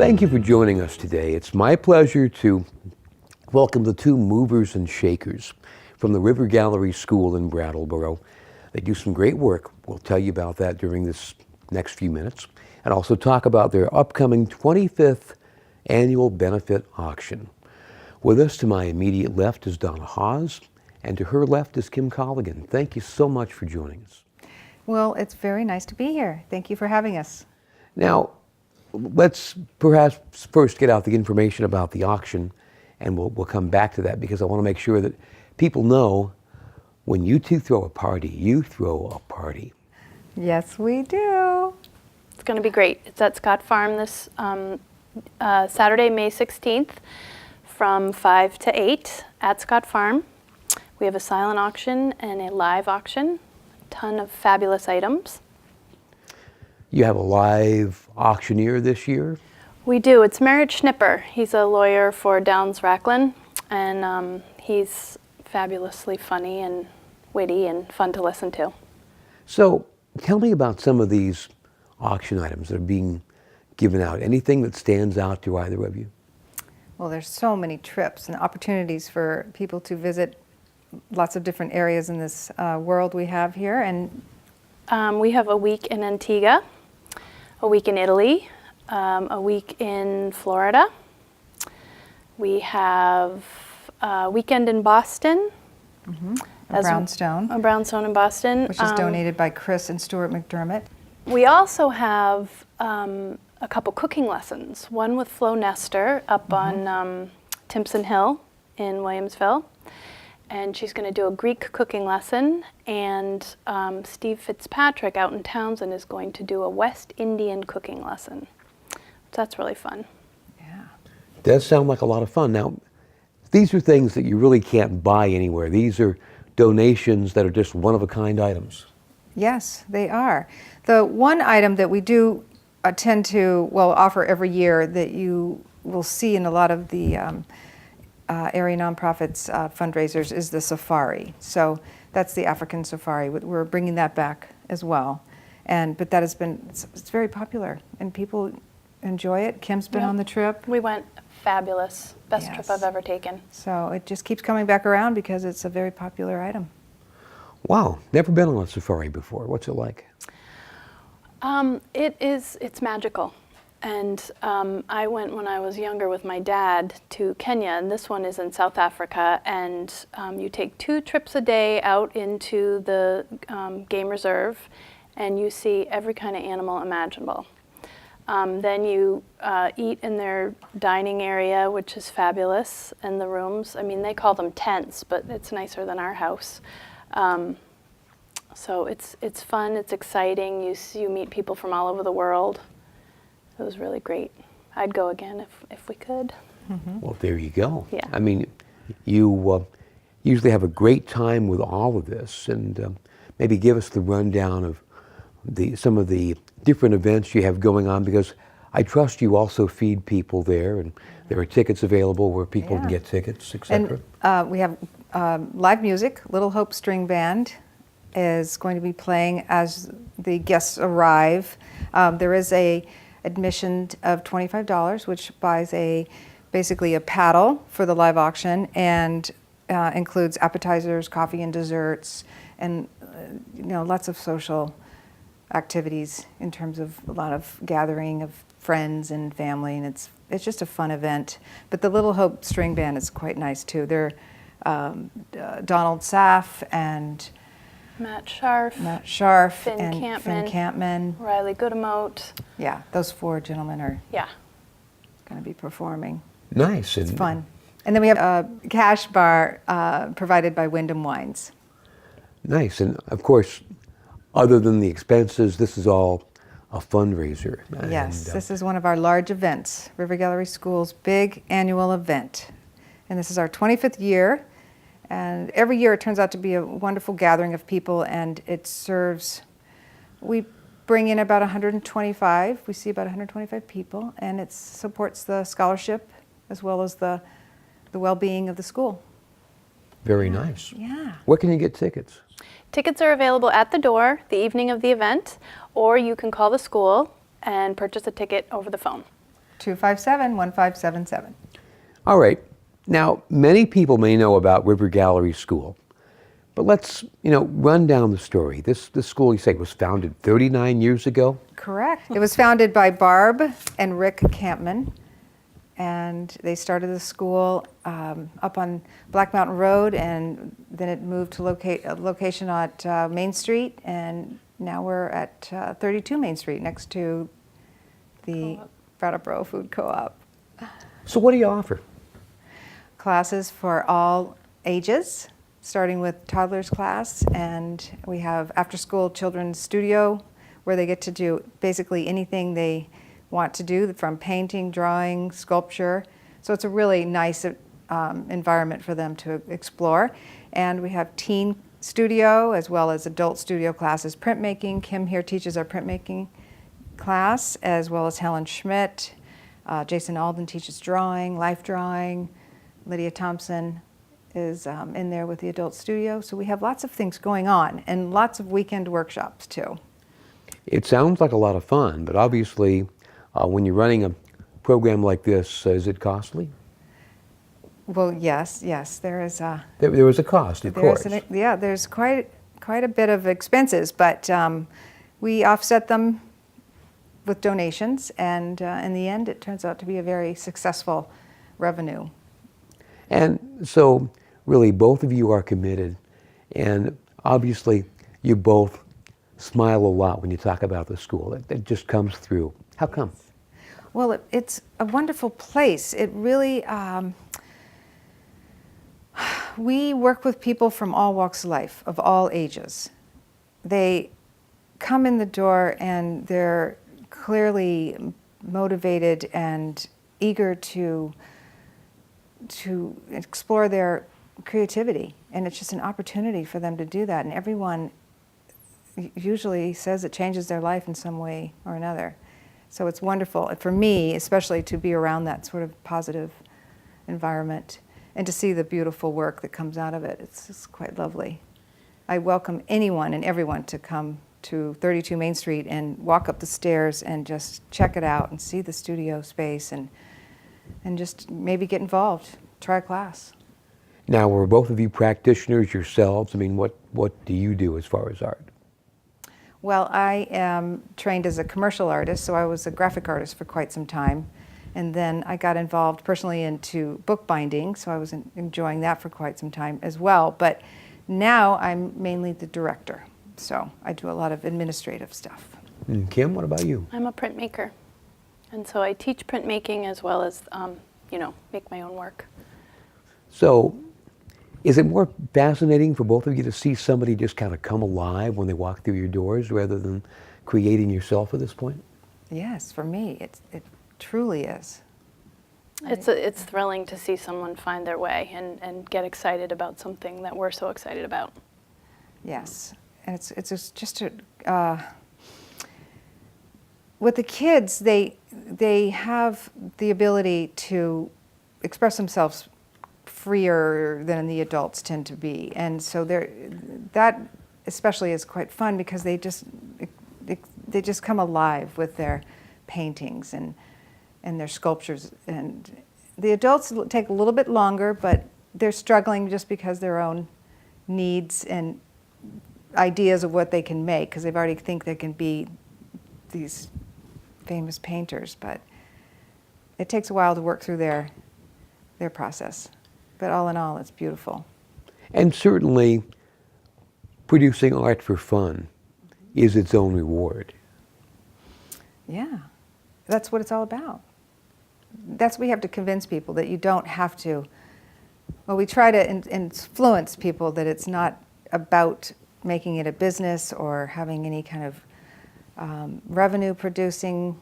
Thank you for joining us today. It's my pleasure to welcome the two movers and shakers from the River Gallery School in Brattleboro. They do some great work. We'll tell you about that during this next few minutes, and also talk about their upcoming 25th annual benefit auction. With us to my immediate left is Donna Hawes, and to her left is Kim Colligan. Thank you so much for joining us. Well, it's very nice to be here. Thank you for having us. Now, let's perhaps first get out the information about the auction, and we'll come back to that, because I want to make sure that people know when you two throw a party, you throw a party. Yes, we do. It's going to be great. It's at Scott Farm this Saturday, May 16th from 5 to 8 at Scott Farm. We have a silent auction and a live auction, a ton of fabulous items. You have a live auctioneer this year? We do. It's Merritt Schnipper. He's a lawyer for Downs Racklin, and he's fabulously funny and witty and fun to listen to. So tell me about some of these auction items that are being given out. Anything that stands out to either of you? Well, there's so many trips and opportunities for people to visit lots of different areas in this world we have here. And we have a week in Antigua, a week in Italy, a week in Florida. We have a weekend in Boston. Mm-hmm. A brownstone. A brownstone in Boston. Which is donated by Chris and Stuart McDermott. We also have a couple cooking lessons. One with Flo Nestor up on Timpson Hill in Williamsville. And she's going to do a Greek cooking lesson. And Steve Fitzpatrick out in Townsend is going to do a West Indian cooking lesson. So that's really fun. Yeah. Does sound like a lot of fun. Now, these are things that you really can't buy anywhere. These are donations that are just one-of-a-kind items. Yes, they are. The one item that we do tend to, offer every year that you will see in a lot of the area nonprofits fundraisers is the safari. So that's the African safari. We're bringing that back as well. But that has been, it's very popular and people enjoy it. Kim's been on the trip. We went fabulous. Best trip I've ever taken. So it just keeps coming back around because it's a very popular item. Wow, never been on a safari before. What's it like? It's magical. And I went when I was younger with my dad to Kenya, and this one is in South Africa. And you take 2 trips a day out into the game reserve, and you see every kind of animal imaginable. Then you eat in their dining area, which is fabulous, and the rooms. I mean, they call them tents, but it's nicer than our house. So it's fun, it's exciting. You meet people from all over the world. It was really great. I'd go again if we could. Mm-hmm. Well, there you go. Yeah. I mean, you usually have a great time with all of this, and maybe give us the rundown of some of the different events you have going on, because I trust you also feed people there, and there are tickets available where people can get tickets, etc. And we have live music. Little Hope String Band is going to be playing as the guests arrive. There is a admission of $25, which buys basically a paddle for the live auction, and includes appetizers, coffee and desserts, and lots of social activities in terms of a lot of gathering of friends and family, and it's just a fun event. But the Little Hope String Band is quite nice too. They're Donald Saff and Matt Scharf, Finn Campman, Riley Goodemote. Yeah, those 4 gentlemen are going to be performing. Nice. It's fun. And then we have a cash bar provided by Wyndham Wines. Nice. And of course, other than the expenses, this is all a fundraiser. Yes, this is one of our large events, River Gallery School's big annual event. And this is our 25th year. And every year it turns out to be a wonderful gathering of people, and it serves, we bring in about 125, we see about 125 people, and it supports the scholarship as well as the well-being of the school. Very nice. Yeah. Where can you get tickets? Tickets are available at the door the evening of the event, or you can call the school and purchase a ticket over the phone. 257-1577. All right. Now, many people may know about River Gallery School, but let's, run down the story. This school, you say, was founded 39 years ago? Correct. It was founded by Barb and Rick Campman, and they started the school up on Black Mountain Road, and then it moved to a location at Main Street, and now we're at 32 Main Street next to the Brattleboro Food Co-op. So what do you offer? Classes for all ages, starting with toddlers class, and we have after-school children's studio where they get to do basically anything they want to do, from painting, drawing, sculpture. So it's a really nice environment for them to explore. And we have teen studio as well as adult studio classes, printmaking. Kim here teaches our printmaking class, as well as Helen Schmidt. Jason Alden teaches drawing, life drawing. Lydia Thompson is in there with the adult studio. So we have lots of things going on and lots of weekend workshops too. It sounds like a lot of fun, but obviously when you're running a program like this, is it costly? Well, yes, there is There was a cost, of course. There's quite a bit of expenses, but we offset them with donations, and in the end, it turns out to be a very successful revenue. And so, really, both of you are committed, and obviously, you both smile a lot when you talk about the school. It just comes through. How come? Well, it's a wonderful place. It really, we work with people from all walks of life, of all ages. They come in the door and they're clearly motivated and eager to explore their creativity, and it's just an opportunity for them to do that. And everyone usually says it changes their life in some way or another. So it's wonderful for me, especially, to be around that sort of positive environment and to see the beautiful work that comes out of it. It's quite lovely. I welcome anyone and everyone to come to 32 Main Street and walk up the stairs and just check it out and see the studio space and just maybe get involved, try a class. Now, were both of you practitioners yourselves? I mean, what do you do as far as art? Well, I am trained as a commercial artist, so I was a graphic artist for quite some time. And then I got involved personally into bookbinding, so I was enjoying that for quite some time as well. But now I'm mainly the director, so I do a lot of administrative stuff. And Kim, what about you? I'm a printmaker, and so I teach printmaking as well as, make my own work. So, is it more fascinating for both of you to see somebody just kind of come alive when they walk through your doors rather than creating yourself at this point? Yes, for me, it truly is. It's thrilling to see someone find their way and get excited about something that we're so excited about. Yes, and it's just with the kids, they have the ability to express themselves freer than the adults tend to be, and so that especially is quite fun because they just come alive with their paintings and their sculptures. And the adults take a little bit longer, but they're struggling just because their own needs and ideas of what they can make, because they've already think they can be these famous painters. But it takes a while to work through their process. But all in all, it's beautiful. And certainly, producing art for fun is its own reward. Yeah, that's what it's all about. That's what we have to convince people, that you don't have to. Well, we try to influence people that it's not about making it a business or having any kind of revenue producing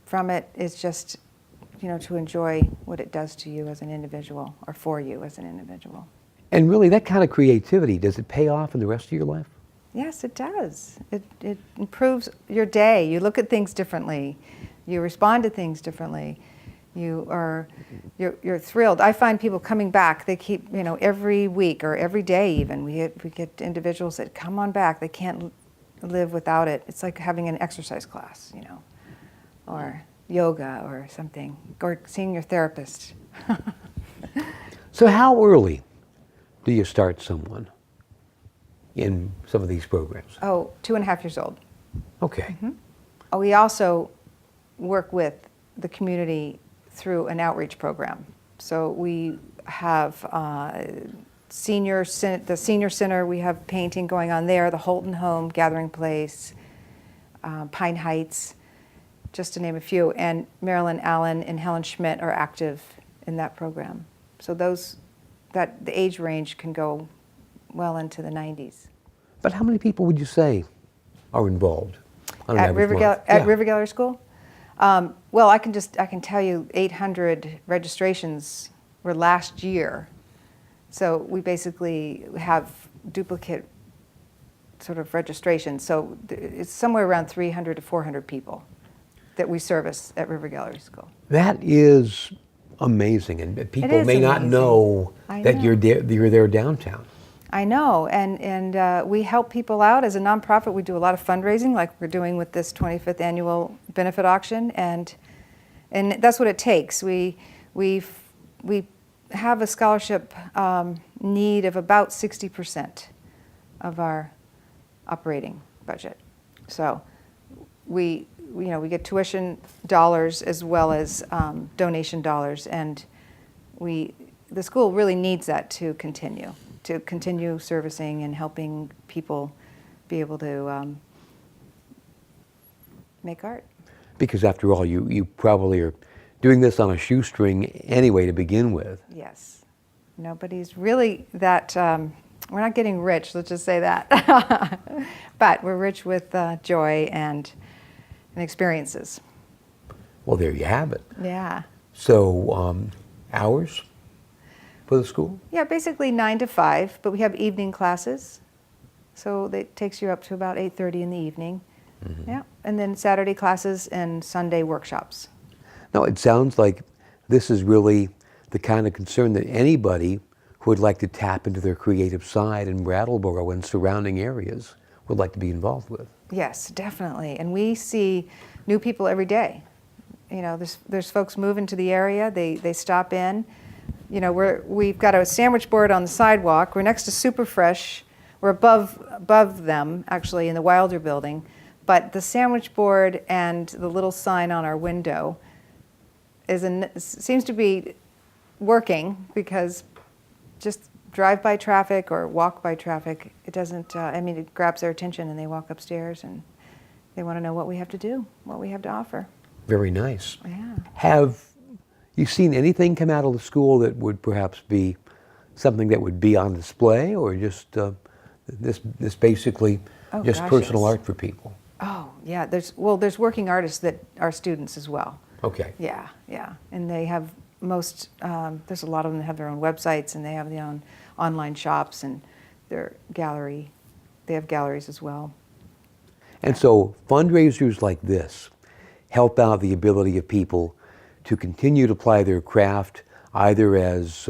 from it. It's just, to enjoy what it does to you as an individual, or for you as an individual. And really, that kind of creativity, does it pay off in the rest of your life? Yes, it does. It improves your day. You look at things differently. You respond to things differently. You're thrilled. I find people coming back. They keep, every week or every day even. We get individuals that come on back. They can't live without it. It's like having an exercise class, or yoga or something, or seeing your therapist. So how early do you start someone in some of these programs? Oh, 2.5 years old. Okay. We also work with the community through an outreach program. So we have the senior center, we have painting going on there, the Holton Home, Gathering Place, Pine Heights, just to name a few. And Marilyn Allen and Helen Schmidt are active in that program. So the age range can go well into the 90s. But how many people would you say are involved on an At average month? River Gallery School? Well, I can tell you 800 registrations were last year. So we basically have duplicate sort of registration. So it's somewhere around 300 to 400 people that we service at River Gallery School. That is amazing, and people is may not amazing. know I that know. you're there downtown. I know, and we help people out as a nonprofit. We do a lot of fundraising, like we're doing with this 25th annual benefit auction, and that's what it takes. We have a scholarship need of about 60% of our operating budget. So we get tuition dollars as well as donation dollars, and the school really needs that to continue servicing and helping people be able to make art. Because after all, you probably are doing this on a shoestring anyway to begin with. Yes. Nobody's really that, we're not getting rich, let's just say that. But we're rich with joy and experiences. Well, there you have it. Yeah. So, hours for the school? Yeah, basically 9 to 5, but we have evening classes. So that takes you up to about 8:30 in the evening. Yeah. And then Saturday classes and Sunday workshops. No, it sounds like this is really the kind of concern that anybody who would like to tap into their creative side in Brattleboro and surrounding areas would like to be involved with. Yes, definitely. And we see new people every day. You know, there's folks moving to the area. They stop in. You know, we've got a sandwich board on the sidewalk. We're next to Super Fresh. We're above them, actually, in the Wilder building. But the sandwich board and the little sign on our window seems to be working, because just drive-by traffic or walk-by traffic, it doesn't, it grabs their attention, and they walk upstairs and they want to know what we have to do, what we have to offer. Very nice. Yeah. Have you seen anything come out of the school that would perhaps be something that would be on display, or just this basically just gosh, personal yes. art for people? Oh, yeah. There's working artists that are students as well. Okay. Yeah, yeah. And they have there's a lot of them that have their own websites, and they have their own online shops, and their gallery. They have galleries as well. And so fundraisers like this help out the ability of people to continue to ply their craft, either as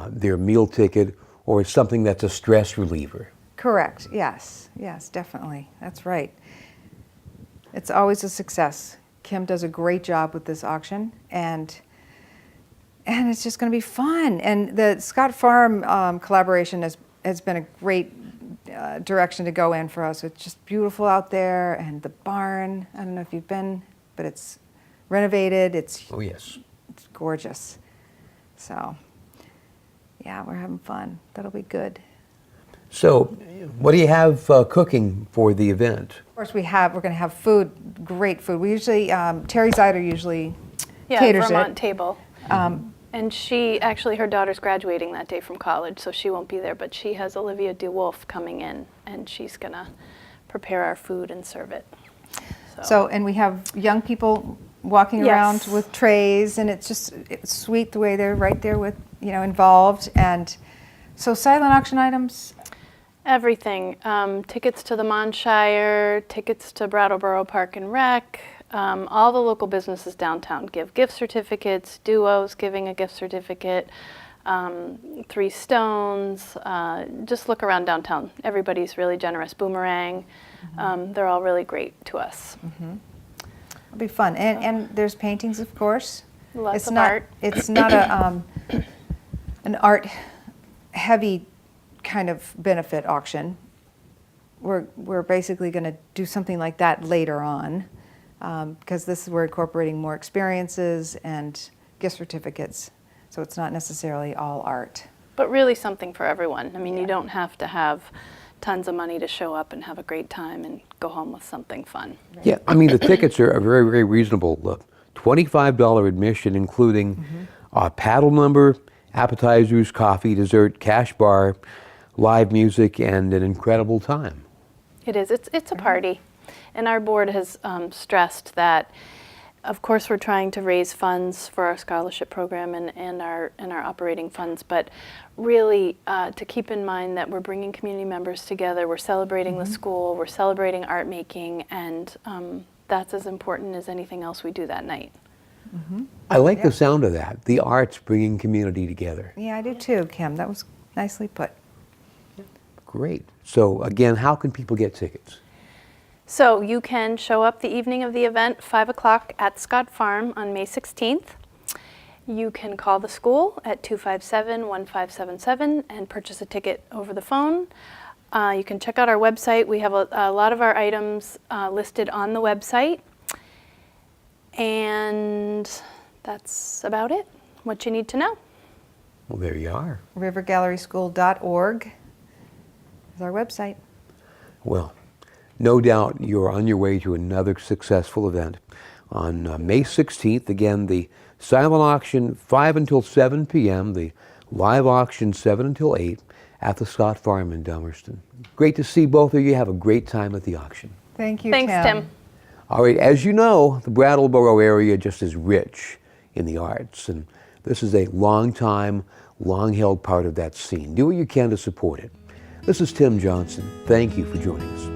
their meal ticket or as something that's a stress reliever. Correct. Yes. Yes, definitely. That's right. It's always a success. Kim does a great job with this auction, and it's just going to be fun. And the Scott Farm collaboration has been a great direction to go in for us. It's just beautiful out there, and the barn. I don't know if you've been, but it's renovated. Oh yes. It's gorgeous. So, yeah, we're having fun. That'll be good. So, what do you have cooking for the event? Of course, we're going to have food, great food. We usually, Terry Zeider usually caters Vermont it. Table. And her daughter's graduating that day from college, so she won't be there, but she has Olivia DeWolf coming in, and she's going to prepare our food and serve it. So, and we have young people walking around with trays, and it's sweet the way they're right there with, involved. And so silent auction items. Everything. Tickets to the Monshire, tickets to Brattleboro Park and Rec. All the local businesses downtown give gift certificates. Duo's giving a gift certificate. Three Stones. Just look around downtown. Everybody's really generous. Boomerang. They're all really great to us. It'll be fun. And there's paintings, of course. Lots It's of not, art. It's not an art-heavy kind of benefit auction. We're basically going to do something like that later on, because we're incorporating more experiences and gift certificates. So it's not necessarily all art. But really something for everyone. I mean, Yeah. you don't have to have tons of money to show up and have a great time and go home with something fun. Yeah, I mean, the tickets are very, very reasonable. $25 admission, including paddle number, appetizers, coffee, dessert, cash bar, live music, and an incredible time. It is. It's a party. And our board has stressed that, of course, we're trying to raise funds for our scholarship program and our operating funds, but really to keep in mind that we're bringing community members together, we're celebrating the school, we're celebrating art making, and that's as important as anything else we do that night. I like the sound of that, the arts bringing community together. Yeah, I do too, Kim. That was nicely put. Great. So again, how can people get tickets? So you can show up the evening of the event, 5 o'clock at Scott Farm on May 16th. You can call the school at 257-1577 and purchase a ticket over the phone. You can check out our website. We have a lot of our items listed on the website. And that's about it, what you need to know. Well, there you are. rivergalleryschool.org is our website. Well, no doubt you're on your way to another successful event. On May 16th, again, the silent auction 5 until 7 p.m., the live auction 7 until 8 at the Scott Farm in Dummerston. Great to see both of you. Have a great time at the auction. Thank you, Thanks, Tim. All right, as you know, the Brattleboro area just is rich in the arts, and this is a long-time, long-held part of that scene. Do what you can to support it. This is Tim Johnson. Thank you for joining us.